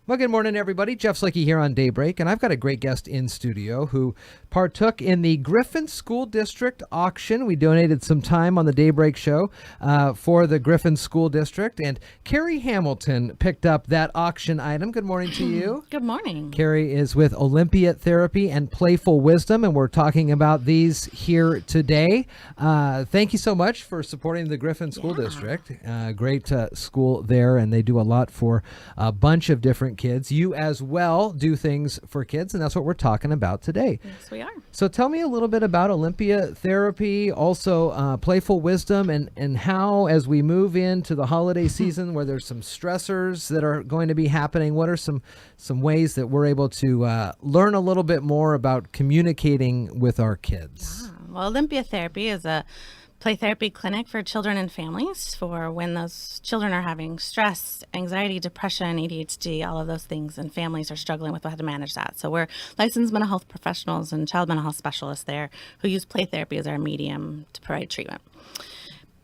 Well, good morning, everybody. Jeff Slickey here on Daybreak, and I've got a great guest in studio who partook in the Griffin School District auction. We donated some time on the Daybreak show for the Griffin School District, and Cary Hamilton picked up that auction item. Good morning to you. Good morning. Cary is with Olympia Therapy and Playful Wisdom, and we're talking about these here today. Thank you so much for supporting the Griffin School District. Great school there, and they do a lot for a bunch of different kids. You as well do things for kids, and that's what we're talking about today. Yes, we are. So tell me a little bit about Olympia Therapy, also Playful Wisdom, and how, as we move into the holiday season where there's some stressors that are going to be happening, what are some ways that we're able to learn a little bit more about communicating with our kids? Well, Olympia Therapy is a play therapy clinic for children and families for when those children are having stress, anxiety, depression, ADHD, all of those things, and families are struggling with how to manage that. So we're licensed mental health professionals and child mental health specialists there who use play therapy as our medium to provide treatment.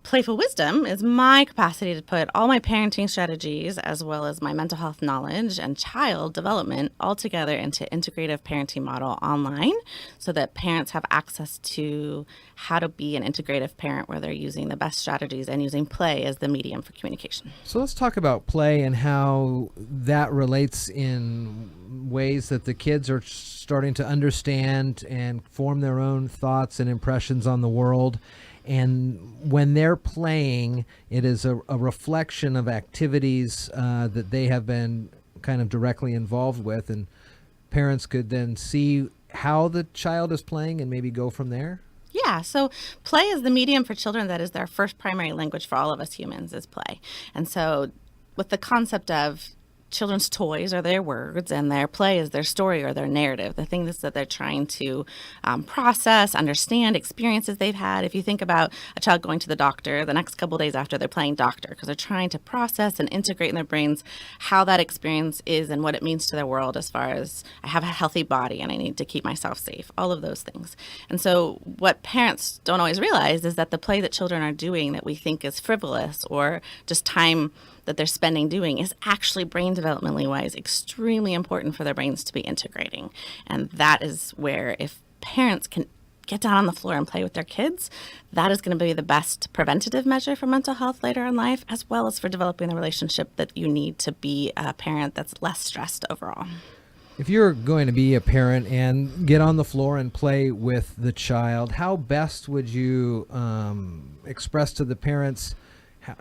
Playful Wisdom is my capacity to put all my parenting strategies as well as my mental health knowledge and child development all together into integrative parenting model online so that parents have access to how to be an integrative parent where they're using the best strategies and using play as the medium for communication. So let's talk about play and how that relates in ways that the kids are starting to understand and form their own thoughts and impressions on the world. And when they're playing, it is a reflection of activities that they have been kind of directly involved with. And parents could then see how the child is playing and maybe go from there. Yeah, so play is the medium for children that is their first primary language for all of us humans is play. And so with the concept of children's toys are their words and their play is their story or their narrative, the things that they're trying to process, understand, experiences they've had. If you think about a child going to the doctor the next couple of days after, they're playing doctor because they're trying to process and integrate in their brains how that experience is and what it means to their world as far as I have a healthy body and I need to keep myself safe, all of those things. And so what parents don't always realize is that the play that children are doing that we think is frivolous or just time that they're spending doing is actually brain developmentally wise extremely important for their brains to be integrating. And that is where if parents can get down on the floor and play with their kids, that is going to be the best preventative measure for mental health later in life, as well as for developing the relationship that you need to be a parent that's less stressed overall. If you're going to be a parent and get on the floor and play with the child, how best would you express to the parents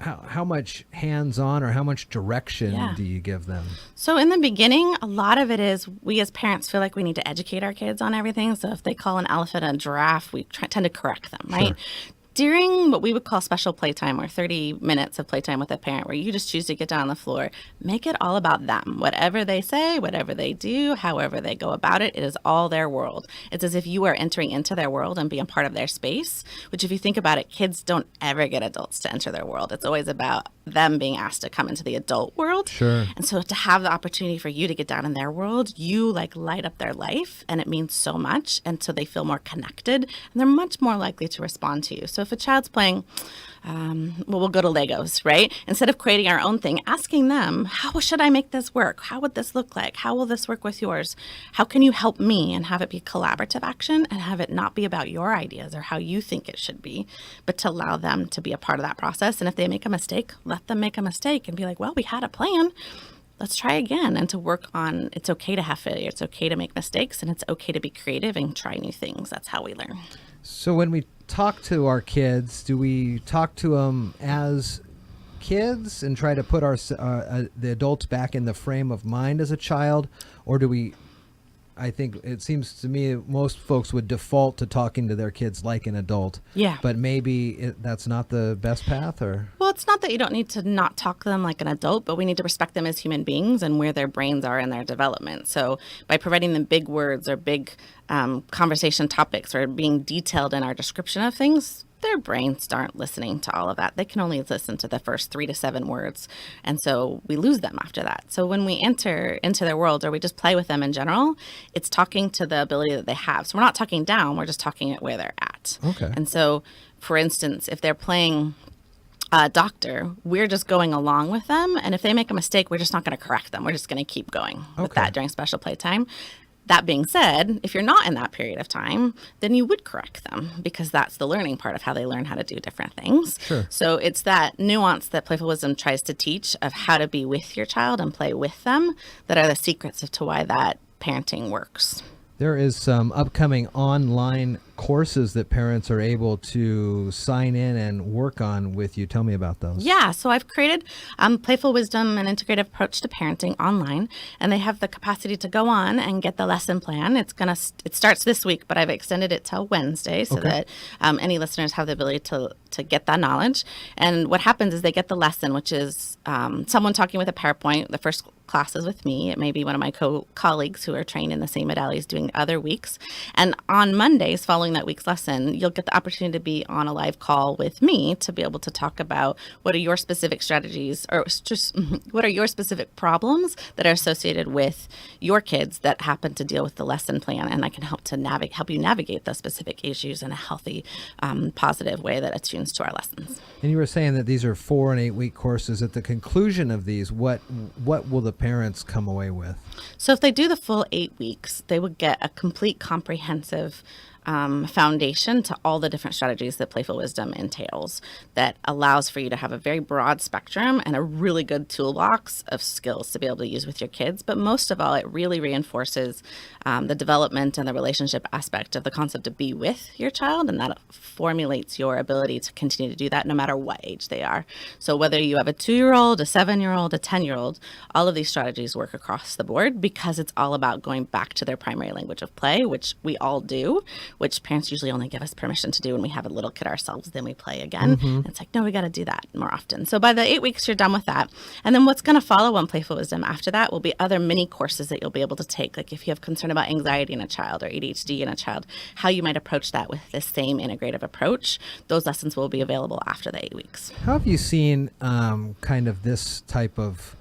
how much hands-on or how much direction do you give them? So in the beginning, a lot of it is we as parents feel like we need to educate our kids on everything. So if they call an elephant a giraffe, we tend to correct them, right? Sure. During what we would call special playtime or 30 minutes of playtime with a parent where you just choose to get down on the floor, make it all about them. Whatever they say, whatever they do, however they go about it, it is all their world. It's as if you are entering into their world and being part of their space, which if you think about it, kids don't ever get adults to enter their world. It's always about them being asked to come into the adult world. Sure. And so to have the opportunity for you to get down in their world, you like light up their life and it means so much. And so they feel more connected and they're much more likely to respond to you. So if a child's playing, we'll go to Legos, right? Instead of creating our own thing, asking them, how should I make this work? How would this look like? How will this work with yours? How can you help me? And have it be collaborative action and have it not be about your ideas or how you think it should be, but to allow them to be a part of that process. And if they make a mistake, let them make a mistake and be like, well, we had a plan. Let's try again, and to work on it's okay to have failure. It's okay to make mistakes, and it's okay to be creative and try new things. That's how we learn. So when we talk to our kids, do we talk to them as kids and try to put the adults back in the frame of mind as a child, or do we? I think it seems to me most folks would default to talking to their kids like an adult. Yeah. But maybe that's not the best path, or? Well, it's not that you don't need to not talk to them like an adult, but we need to respect them as human beings and where their brains are in their development. So by providing them big words or big conversation topics or being detailed in our description of things, their brains aren't listening to all of that. They can only listen to the first 3 to 7 words. And so we lose them after that. So when we enter into their world or we just play with them in general, it's talking to the ability that they have. So we're not talking down, we're just talking at where they're at. Okay. And so, for instance, if they're playing doctor, we're just going along with them. And if they make a mistake, we're just not going to correct them. We're just going to keep going with that during special playtime. That being said, if you're not in that period of time, then you would correct them because that's the learning part of how they learn how to do different things. Sure. So it's that nuance that Playful Wisdom tries to teach of how to be with your child and play with them that are the secrets of to why that parenting works. There is some upcoming online courses that parents are able to sign in and work on with you. Tell me about those. Yeah, so I've created Playful Wisdom, an integrative approach to parenting online, and they have the capacity to go on and get the lesson plan. It starts this week, but I've extended it till Wednesday so that any listeners have the ability to get that knowledge. And what happens is they get the lesson, which is someone talking with a PowerPoint. The first class is with me. It may be one of my colleagues who are trained in the same modalities doing other weeks. And on Mondays, following that week's lesson, you'll get the opportunity to be on a live call with me to be able to talk about what are your specific strategies or just what are your specific problems that are associated with your kids that happen to deal with the lesson plan. And I can help you navigate those specific issues in a healthy, positive way that attunes to our lessons. And you were saying that these are 4 and 8 week courses. At the conclusion of these, what will the parents come away with? So if they do the full 8 weeks, they would get a complete comprehensive foundation to all the different strategies that Playful Wisdom entails that allows for you to have a very broad spectrum and a really good toolbox of skills to be able to use with your kids. But most of all, it really reinforces the development and the relationship aspect of the concept of be with your child, and that formulates your ability to continue to do that no matter what age they are. So whether you have a 2-year-old, a 7-year-old, a 10-year-old, all of these strategies work across the board because it's all about going back to their primary language of play, which we all do, which parents usually only give us permission to do when we have a little kid ourselves, then we play again. Mm-hmm. It's like, no, we got to do that more often. So by the 8 weeks, you're done with that. And then what's going to follow on Playful Wisdom after that will be other mini courses that you'll be able to take. Like if you have concern about anxiety in a child or ADHD in a child, how you might approach that with the same integrative approach. Those lessons will be available after the 8 weeks. How have you seen kind of this type of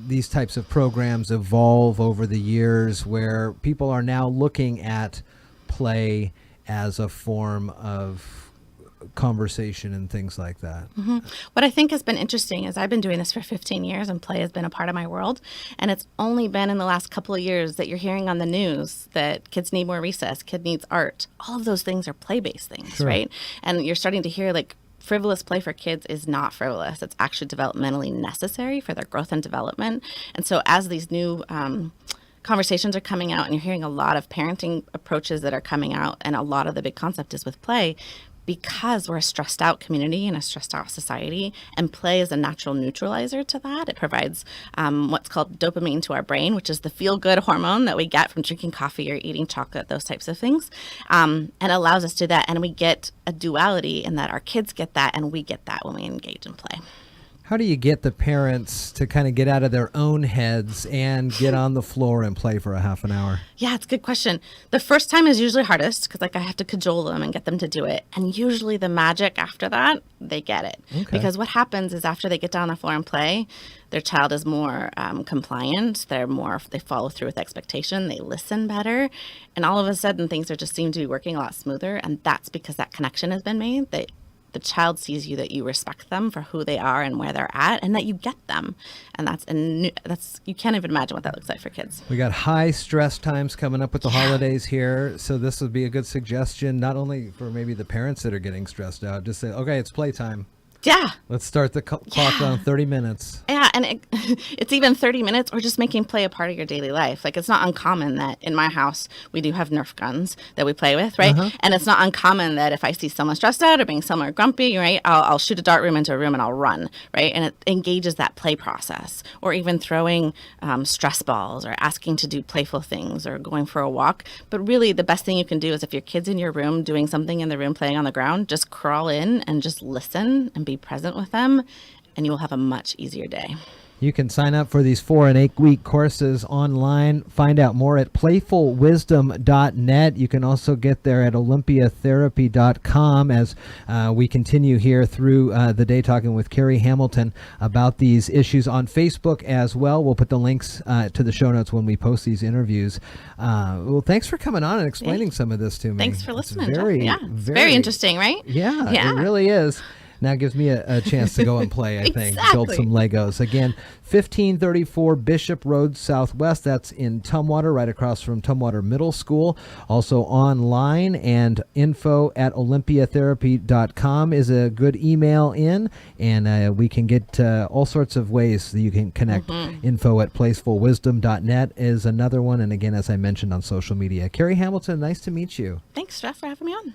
these types of programs evolve over the years where people are now looking at play as a form of conversation and things like that? Mm-hmm. What I think has been interesting is I've been doing this for 15 years and play has been a part of my world. And it's only been in the last couple of years that you're hearing on the news that kids need more recess, kid needs art. All of those things are play-based things, sure. Right? And you're starting to hear like frivolous play for kids is not frivolous. It's actually developmentally necessary for their growth and development. And so as these new conversations are coming out and you're hearing a lot of parenting approaches that are coming out, and a lot of the big concept is with play, because we're a stressed out community and a stressed out society, and play is a natural neutralizer to that. It provides what's called dopamine to our brain, which is the feel-good hormone that we get from drinking coffee or eating chocolate, those types of things, and allows us to do that. And we get a duality in that our kids get that and we get that when we engage in play. How do you get the parents to kind of get out of their own heads and get on the floor and play for a half an hour? Yeah, it's a good question. The first time is usually hardest because I have to cajole them and get them to do it. And usually the magic after that, they get it. Okay. Because what happens is after they get down on the floor and play, their child is more compliant. They follow through with expectation. They listen better. And all of a sudden things just seem to be working a lot smoother. And that's because that connection has been made. The child sees you, that you respect them for who they are and where they're at, and that you get them. And that's you can't even imagine what that looks like for kids. We got high stress times coming up with the holidays here, so this would be a good suggestion, not only for maybe the parents that are getting stressed out, just say, okay, it's playtime. Yeah. Let's start the clock down 30 minutes. Yeah, and it's even 30 minutes or just making play a part of your daily life. Like, it's not uncommon that in my house we do have Nerf guns that we play with, right? Uh-huh. And it's not uncommon that if I see someone stressed out or being somewhere grumpy, right, I'll shoot a dart room into a room and I'll run, right? And it engages that play process. Or even throwing stress balls or asking to do playful things or going for a walk. But really, the best thing you can do is if your kid's in your room doing something in the room, playing on the ground, just crawl in and just listen and be present with them, and you will have a much easier day. You can sign up for these 4 and 8 week courses online. Find out more at playfulwisdom.net. You can also get there at olympiatherapy.com as we continue here through the day talking with Cary Hamilton about these issues on Facebook as well. We'll put the links to the show notes when we post these interviews. Well, thanks for coming on and explaining some of this to me. Thanks for listening. It's it's very interesting, right? Yeah, it really is. Now gives me a chance to go and play, I think. Build Exactly. some Legos. Again, 1534 Bishop Road Southwest. That's in Tumwater, right across from Tumwater Middle School. Also online, and info@olympiatherapy.com is a good email in, and we can get all sorts of ways that you can connect. Info@playfulwisdom.net is another one, and again, as I mentioned, on social media. Cary Hamilton, nice to meet you. Thanks, Jeff, for having me on.